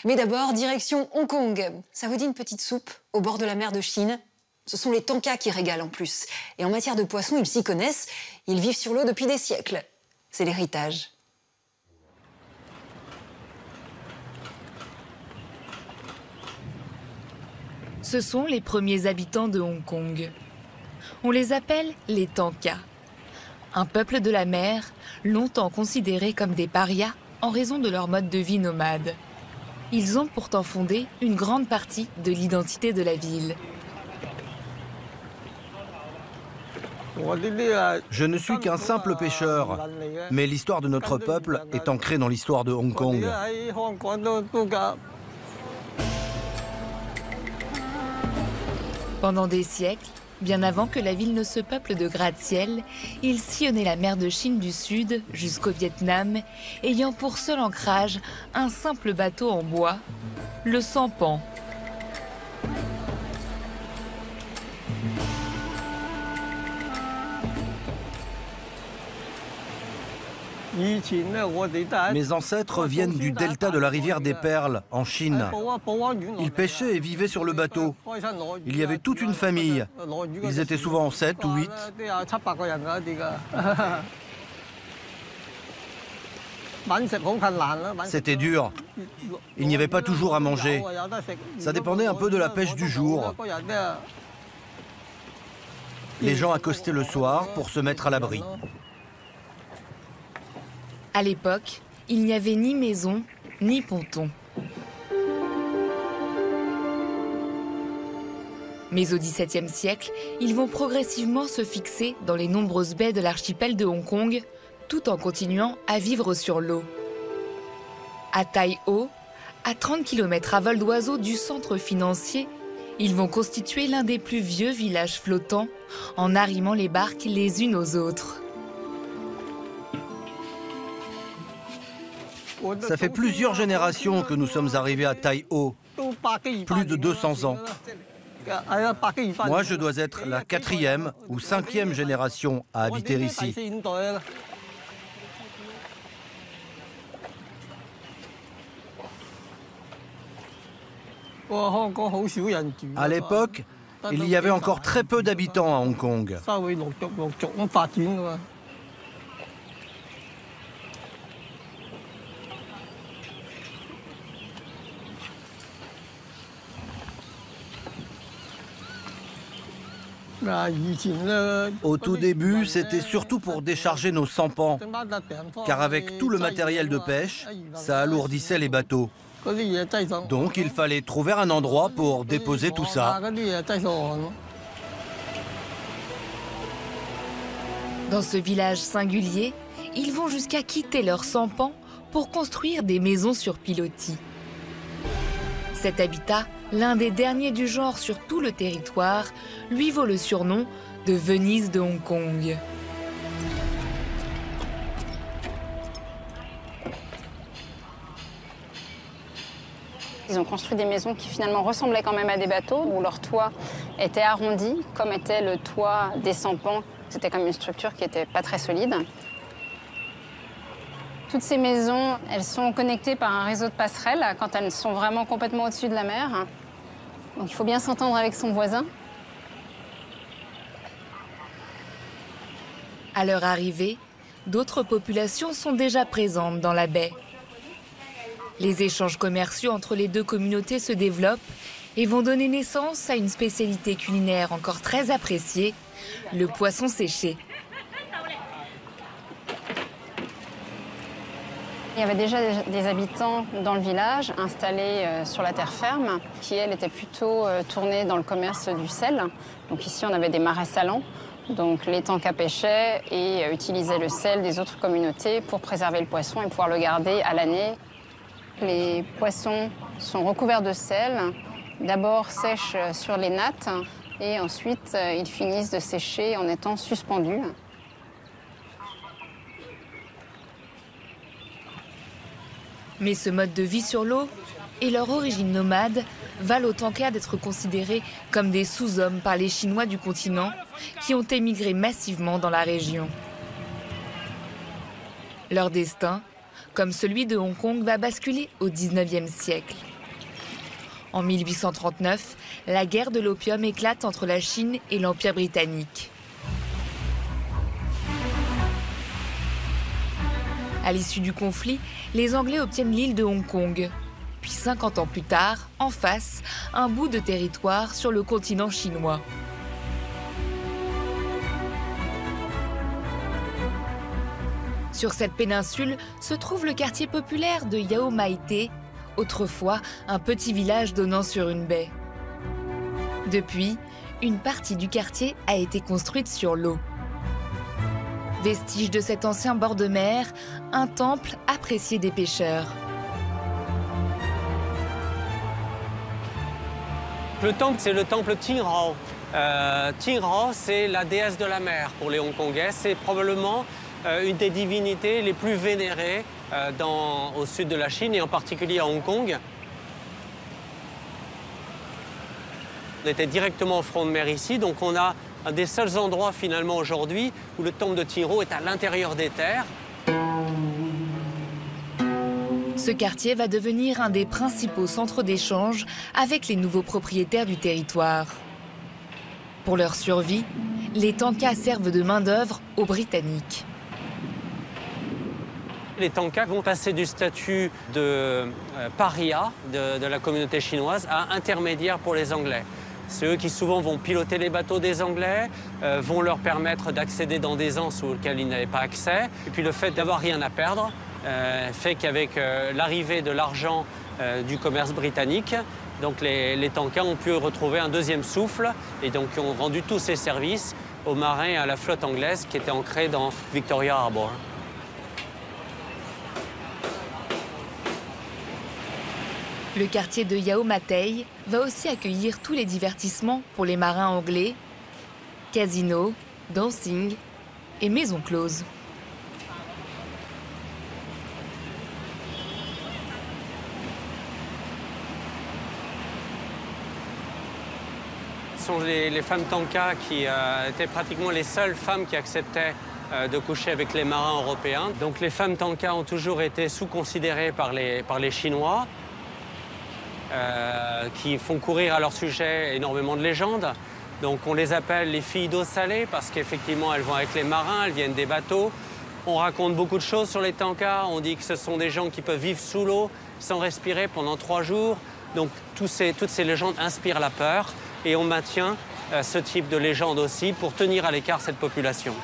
Mais d'abord, direction Hong Kong. Ça vous dit une petite soupe au bord de la mer de Chine? Ce sont les tankas qui régalent en plus. Et en matière de poissons, ils s'y connaissent. Ils vivent sur l'eau depuis des siècles. C'est l'héritage. Ce sont les premiers habitants de Hong Kong. On les appelle les tankas. Un peuple de la mer, longtemps considéré comme des parias en raison de leur mode de vie nomade. Ils ont pourtant fondé une grande partie de l'identité de la ville. Je ne suis qu'un simple pêcheur, mais l'histoire de notre peuple est ancrée dans l'histoire de Hong Kong. Pendant des siècles, bien avant que la ville ne se peuple de gratte-ciel, ils sillonnaient la mer de Chine du Sud jusqu'au Vietnam, ayant pour seul ancrage un simple bateau en bois, le sampan. Mes ancêtres viennent du delta de la rivière des Perles, en Chine. Ils pêchaient et vivaient sur le bateau. Il y avait toute une famille. Ils étaient souvent 7 ou 8. C'était dur. Il n'y avait pas toujours à manger. Ça dépendait un peu de la pêche du jour. Les gens accostaient le soir pour se mettre à l'abri. À l'époque, il n'y avait ni maison, ni ponton. Mais au XVIIe siècle, ils vont progressivement se fixer dans les nombreuses baies de l'archipel de Hong Kong, tout en continuant à vivre sur l'eau. À Tai O, à 30 km à vol d'oiseau du centre financier, ils vont constituer l'un des plus vieux villages flottants, en arrimant les barques les unes aux autres. Ça fait plusieurs générations que nous sommes arrivés à Tai O, plus de 200 ans. Moi, je dois être la 4e ou 5e génération à habiter ici. À l'époque, il y avait encore très peu d'habitants à Hong Kong. Au tout début, c'était surtout pour décharger nos sampans, car avec tout le matériel de pêche, ça alourdissait les bateaux. Donc il fallait trouver un endroit pour déposer tout ça. Dans ce village singulier, ils vont jusqu'à quitter leurs sampans pour construire des maisons sur pilotis. Cet habitat, l'un des derniers du genre sur tout le territoire, lui vaut le surnom de Venise de Hong Kong. Ils ont construit des maisons qui finalement ressemblaient quand même à des bateaux, où leur toit était arrondi, comme était le toit des sampans. C'était comme une structure qui n'était pas très solide. Toutes ces maisons, elles sont connectées par un réseau de passerelles quand elles sont vraiment complètement au-dessus de la mer. Donc il faut bien s'entendre avec son voisin. À leur arrivée, d'autres populations sont déjà présentes dans la baie. Les échanges commerciaux entre les deux communautés se développent et vont donner naissance à une spécialité culinaire encore très appréciée, le poisson séché. Il y avait déjà des habitants dans le village installés sur la terre ferme qui, elles, étaient plutôt tournés dans le commerce du sel. Donc ici, on avait des marais salants. Donc les tankas pêchaient et utilisaient le sel des autres communautés pour préserver le poisson et pouvoir le garder à l'année. Les poissons sont recouverts de sel. D'abord sèchent sur les nattes et ensuite ils finissent de sécher en étant suspendus. Mais ce mode de vie sur l'eau et leur origine nomade valent autant qu'à d'être considérés comme des sous-hommes par les Chinois du continent qui ont émigré massivement dans la région. Leur destin, comme celui de Hong Kong, va basculer au XIXe siècle. En 1839, la guerre de l'opium éclate entre la Chine et l'Empire britannique. À l'issue du conflit, les Anglais obtiennent l'île de Hong Kong. Puis 50 ans plus tard, en face, un bout de territoire sur le continent chinois. Sur cette péninsule se trouve le quartier populaire de Yau Ma Tei, autrefois un petit village donnant sur une baie. Depuis, une partie du quartier a été construite sur l'eau. Vestige de cet ancien bord de mer, un temple apprécié des pêcheurs. Le temple, c'est le temple Tingrao. Tingrao, c'est la déesse de la mer pour les Hongkongais. C'est probablement une des divinités les plus vénérées au sud de la Chine et en particulier à Hong Kong. On était directement au front de mer ici, donc on a un des seuls endroits finalement aujourd'hui où le temple de Tingrao est à l'intérieur des terres. Ce quartier va devenir un des principaux centres d'échange avec les nouveaux propriétaires du territoire. Pour leur survie, les tankas servent de main-d'œuvre aux Britanniques. Les tankas vont passer du statut de paria de la communauté chinoise à intermédiaire pour les Anglais. C'est eux qui souvent vont piloter les bateaux des Anglais, vont leur permettre d'accéder dans des anses auxquelles ils n'avaient pas accès. Et puis le fait d'avoir rien à perdre fait qu'avec l'arrivée de l'argent du commerce britannique, donc les tankas ont pu retrouver un deuxième souffle et donc ont rendu tous ces services aux marins et à la flotte anglaise qui était ancrée dans Victoria Harbour. Le quartier de Yau Ma Tei va aussi accueillir tous les divertissements pour les marins anglais, casinos, dancing et maisons closes. Ce sont les femmes tankas qui étaient pratiquement les seules femmes qui acceptaient de coucher avec les marins européens. Donc les femmes tankas ont toujours été sous-considérées par les Chinois. Qui font courir à leur sujet énormément de légendes. Donc on les appelle les filles d'eau salée parce qu'effectivement elles vont avec les marins, elles viennent des bateaux. On raconte beaucoup de choses sur les tankas. On dit que ce sont des gens qui peuvent vivre sous l'eau sans respirer pendant 3 jours. Donc toutes ces légendes inspirent la peur et on maintient ce type de légende aussi pour tenir à l'écart cette population.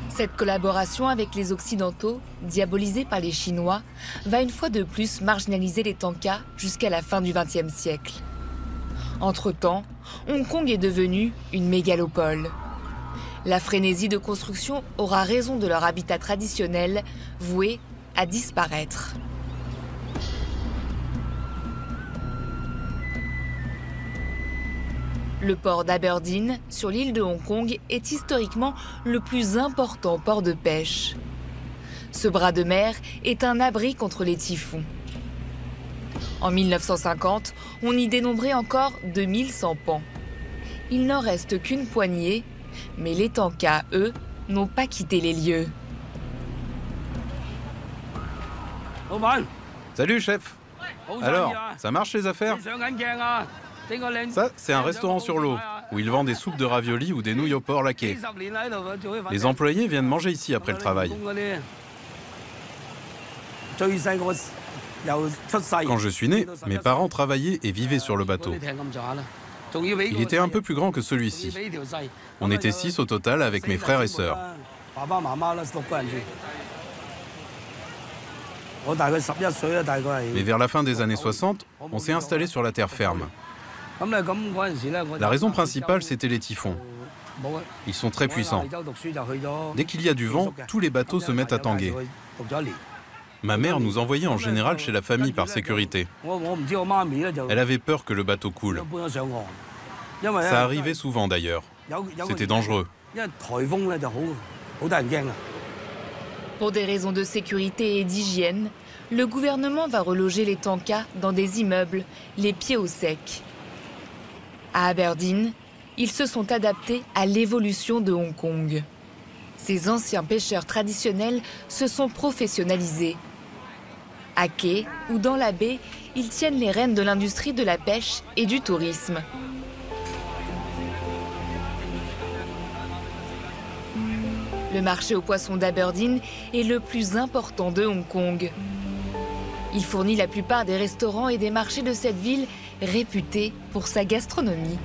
Cette collaboration avec les Occidentaux, diabolisée par les Chinois, va une fois de plus marginaliser les tankas jusqu'à la fin du XXe siècle. Entre-temps, Hong Kong est devenu une mégalopole. La frénésie de construction aura raison de leur habitat traditionnel, voué à disparaître. Le port d'Aberdeen, sur l'île de Hong Kong, est historiquement le plus important port de pêche. Ce bras de mer est un abri contre les typhons. En 1950, on y dénombrait encore 2000 sampans. Il n'en reste qu'une poignée, mais les tankas, eux, n'ont pas quitté les lieux. Salut, chef. Alors, ça marche les affaires ? Ça, c'est un restaurant sur l'eau, où ils vendent des soupes de raviolis ou des nouilles au porc laquées. Les employés viennent manger ici après le travail. Quand je suis né, mes parents travaillaient et vivaient sur le bateau. Il était un peu plus grand que celui-ci. On était 6 au total avec mes frères et sœurs. Mais vers la fin des années 60, on s'est installé sur la terre ferme. La raison principale, c'était les typhons. Ils sont très puissants. Dès qu'il y a du vent, tous les bateaux se mettent à tanguer. Ma mère nous envoyait en général chez la famille par sécurité. Elle avait peur que le bateau coule. Ça arrivait souvent d'ailleurs. C'était dangereux. Pour des raisons de sécurité et d'hygiène, le gouvernement va reloger les tankas dans des immeubles, les pieds au sec. À Aberdeen, ils se sont adaptés à l'évolution de Hong Kong. Ces anciens pêcheurs traditionnels se sont professionnalisés. À quai ou dans la baie, ils tiennent les rênes de l'industrie de la pêche et du tourisme. Le marché aux poissons d'Aberdeen est le plus important de Hong Kong. Il fournit la plupart des restaurants et des marchés de cette ville réputée pour sa gastronomie.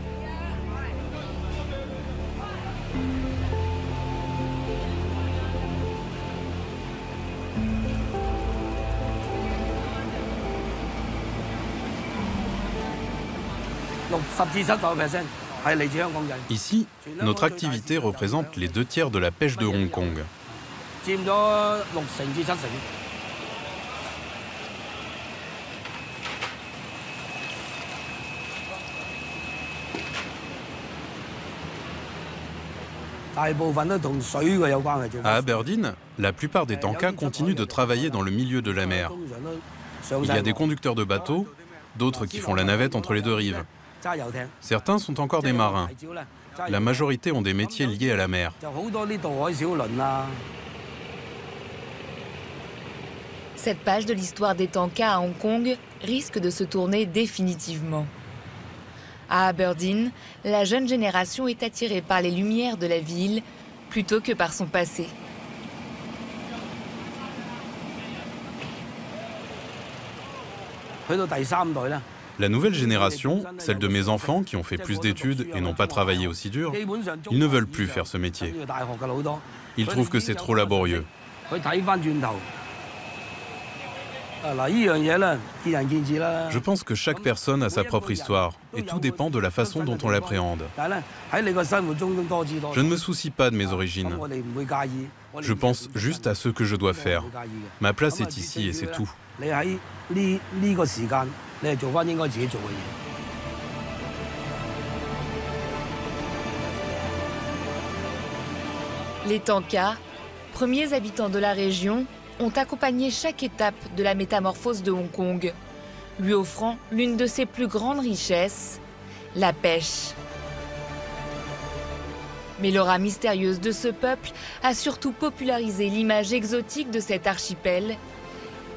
Ici, notre activité représente les 2/3 de la pêche de Hong Kong. À Aberdeen, la plupart des tankas continuent de travailler dans le milieu de la mer. Il y a des conducteurs de bateaux, d'autres qui font la navette entre les deux rives. Certains sont encore des marins. La majorité ont des métiers liés à la mer. Cette page de l'histoire des tankas à Hong Kong risque de se tourner définitivement. À Aberdeen, la jeune génération est attirée par les lumières de la ville plutôt que par son passé. La nouvelle génération, celle de mes enfants qui ont fait plus d'études et n'ont pas travaillé aussi dur, ils ne veulent plus faire ce métier. Ils trouvent que c'est trop laborieux. Je pense que chaque personne a sa propre histoire et tout dépend de la façon dont on l'appréhende. Je ne me soucie pas de mes origines. Je pense juste à ce que je dois faire. Ma place est ici et c'est tout. Les tankas, premiers habitants de la région, ont accompagné chaque étape de la métamorphose de Hong Kong, lui offrant l'une de ses plus grandes richesses, la pêche. Mais l'aura mystérieuse de ce peuple a surtout popularisé l'image exotique de cet archipel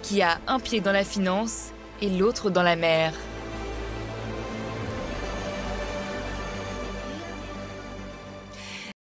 qui a un pied dans la finance et l'autre dans la mer.